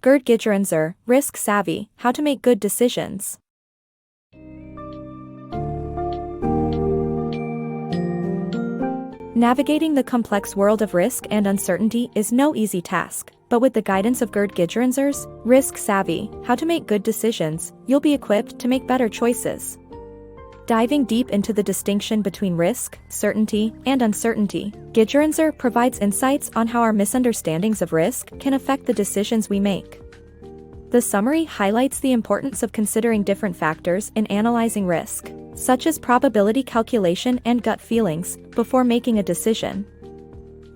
Gerd Gigerenzer, Risk Savvy, How to Make Good Decisions. Navigating the complex world of risk and uncertainty is no easy task, but with the guidance of Gerd Gigerenzer's Risk Savvy, How to Make Good Decisions, you'll be equipped to make better choices. Diving deep into the distinction between risk, certainty, and uncertainty, Gigerenzer provides insights on how our misunderstandings of risk can affect the decisions we make. The summary highlights the importance of considering different factors in analyzing risk, such as probability calculation and gut feelings, before making a decision.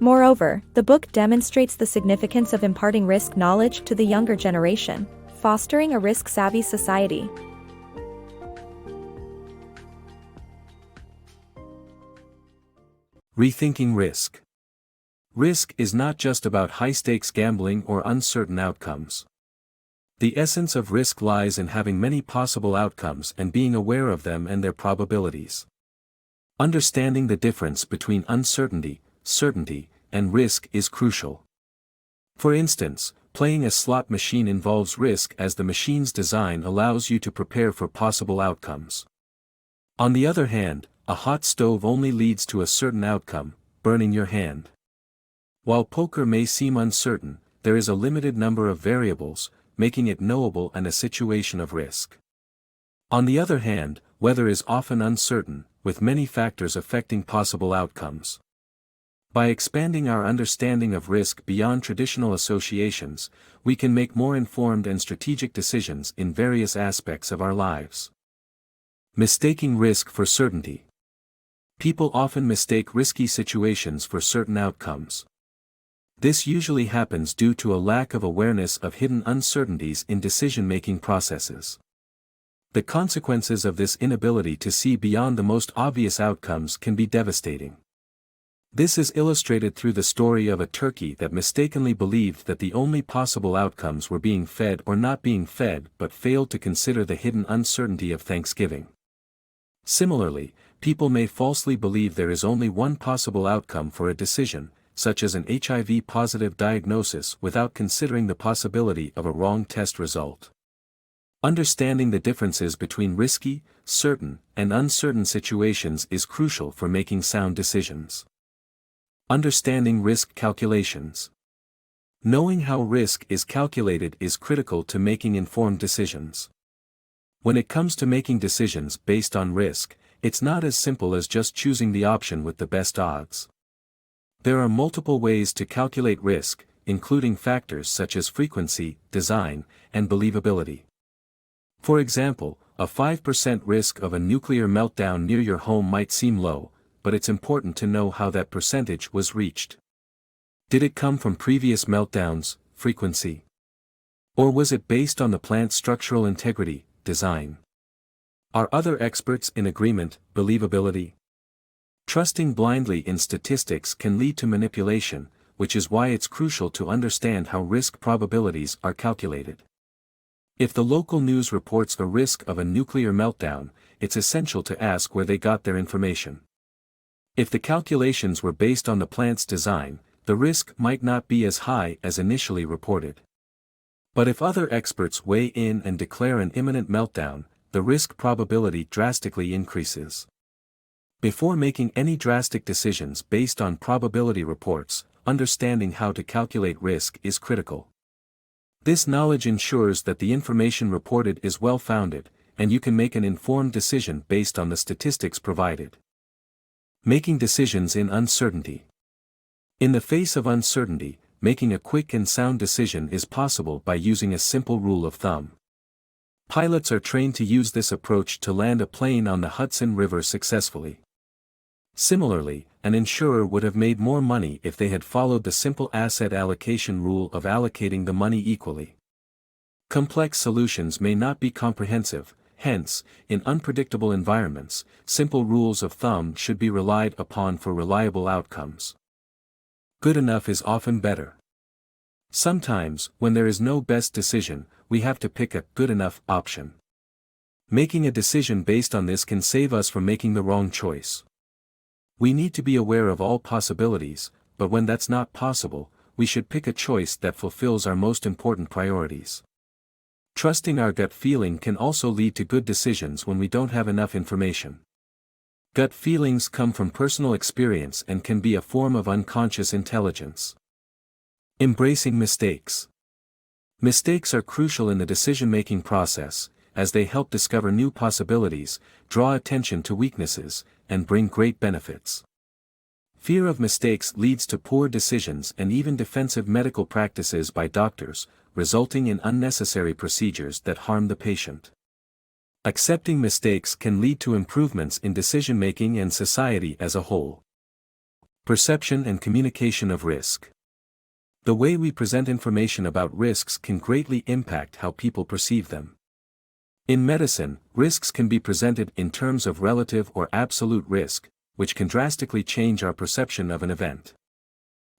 Moreover, the book demonstrates the significance of imparting risk knowledge to the younger generation, fostering a risk-savvy society. Rethinking Risk. Risk is not just about high-stakes gambling or uncertain outcomes. The essence of risk lies in having many possible outcomes and being aware of them and their probabilities. Understanding the difference between uncertainty, certainty, and risk is crucial. For instance, playing a slot machine involves risk as the machine's design allows you to prepare for possible outcomes. On the other hand, a hot stove only leads to a certain outcome, burning your hand. While poker may seem uncertain, there is a limited number of variables, making it knowable and a situation of risk. On the other hand, weather is often uncertain, with many factors affecting possible outcomes. By expanding our understanding of risk beyond traditional associations, we can make more informed and strategic decisions in various aspects of our lives. Mistaking risk for certainty. People often mistake risky situations for certain outcomes. This usually happens due to a lack of awareness of hidden uncertainties in decision-making processes. The consequences of this inability to see beyond the most obvious outcomes can be devastating. This is illustrated through the story of a turkey that mistakenly believed that the only possible outcomes were being fed or not being fed but failed to consider the hidden uncertainty of Thanksgiving. Similarly, people may falsely believe there is only one possible outcome for a decision, such as an HIV-positive diagnosis, without considering the possibility of a wrong test result. Understanding the differences between risky, certain, and uncertain situations is crucial for making sound decisions. Understanding risk calculations. Knowing how risk is calculated is critical to making informed decisions. When it comes to making decisions based on risk, it's not as simple as just choosing the option with the best odds. There are multiple ways to calculate risk, including factors such as frequency, design, and believability. For example, a 5% risk of a nuclear meltdown near your home might seem low, but it's important to know how that percentage was reached. Did it come from previous meltdowns, frequency? Or was it based on the plant's structural integrity, design? Are other experts in agreement, believability? Trusting blindly in statistics can lead to manipulation, which is why it's crucial to understand how risk probabilities are calculated. If the local news reports a risk of a nuclear meltdown, it's essential to ask where they got their information. If the calculations were based on the plant's design, the risk might not be as high as initially reported. But if other experts weigh in and declare an imminent meltdown, the risk probability drastically increases. Before making any drastic decisions based on probability reports, understanding how to calculate risk is critical. This knowledge ensures that the information reported is well-founded, and you can make an informed decision based on the statistics provided. Making decisions in uncertainty. In the face of uncertainty, making a quick and sound decision is possible by using a simple rule of thumb. Pilots are trained to use this approach to land a plane on the Hudson River successfully. Similarly, an insurer would have made more money if they had followed the simple asset allocation rule of allocating the money equally. Complex solutions may not be comprehensive, hence, in unpredictable environments, simple rules of thumb should be relied upon for reliable outcomes. Good enough is often better. Sometimes, when there is no best decision, we have to pick a good enough option. Making a decision based on this can save us from making the wrong choice. We need to be aware of all possibilities, but when that's not possible, we should pick a choice that fulfills our most important priorities. Trusting our gut feeling can also lead to good decisions when we don't have enough information. Gut feelings come from personal experience and can be a form of unconscious intelligence. Embracing mistakes. Mistakes are crucial in the decision-making process, as they help discover new possibilities, draw attention to weaknesses, and bring great benefits. Fear of mistakes leads to poor decisions and even defensive medical practices by doctors, resulting in unnecessary procedures that harm the patient. Accepting mistakes can lead to improvements in decision-making and society as a whole. Perception and communication of risk. The way we present information about risks can greatly impact how people perceive them. In medicine, risks can be presented in terms of relative or absolute risk, which can drastically change our perception of an event.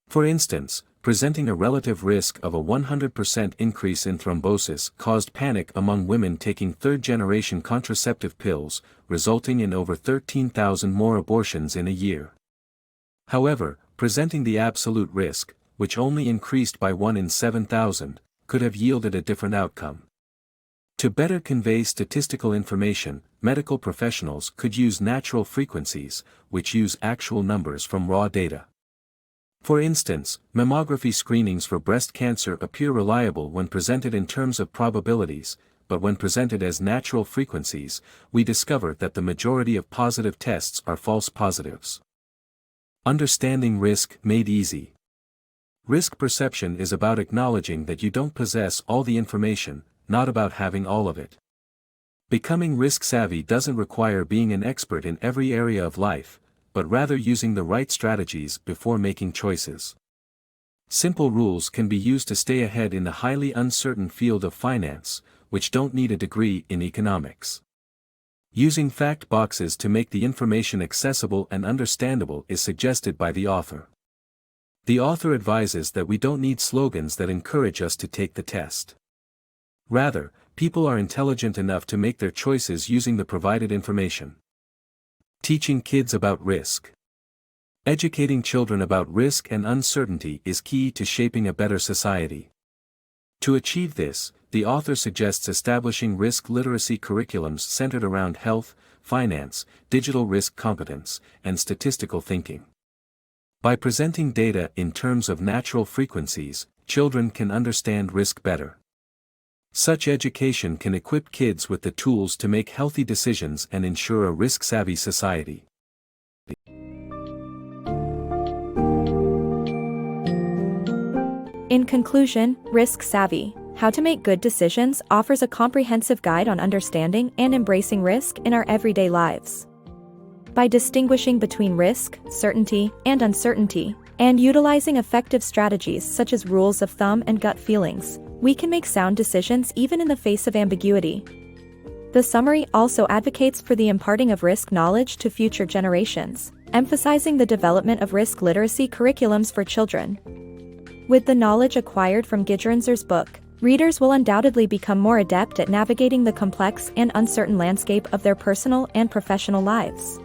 For instance, presenting a relative risk of a 100% increase in thrombosis caused panic among women taking third-generation contraceptive pills, resulting in over 13,000 more abortions in a year. However, presenting the absolute risk, which only increased by 1 in 7,000, could have yielded a different outcome. To better convey statistical information, medical professionals could use natural frequencies, which use actual numbers from raw data. For instance, mammography screenings for breast cancer appear reliable when presented in terms of probabilities, but when presented as natural frequencies, we discover that the majority of positive tests are false positives. Understanding risk made easy. Risk perception is about acknowledging that you don't possess all the information, not about having all of it. Becoming risk-savvy doesn't require being an expert in every area of life, but rather using the right strategies before making choices. Simple rules can be used to stay ahead in the highly uncertain field of finance, which don't need a degree in economics. Using fact boxes to make the information accessible and understandable is suggested by the author. The author advises that we don't need slogans that encourage us to take the test. Rather, people are intelligent enough to make their choices using the provided information. Teaching kids about risk. Educating children about risk and uncertainty is key to shaping a better society. To achieve this, the author suggests establishing risk literacy curriculums centered around health, finance, digital risk competence, and statistical thinking. By presenting data in terms of natural frequencies, children can understand risk better. Such education can equip kids with the tools to make healthy decisions and ensure a risk-savvy society. In conclusion, Risk Savvy: How to Make Good Decisions offers a comprehensive guide on understanding and embracing risk in our everyday lives. By distinguishing between risk, certainty, and uncertainty, and utilizing effective strategies such as rules of thumb and gut feelings, we can make sound decisions even in the face of ambiguity. The summary also advocates for the imparting of risk knowledge to future generations, emphasizing the development of risk literacy curriculums for children. With the knowledge acquired from Gigerenzer's book, readers will undoubtedly become more adept at navigating the complex and uncertain landscape of their personal and professional lives.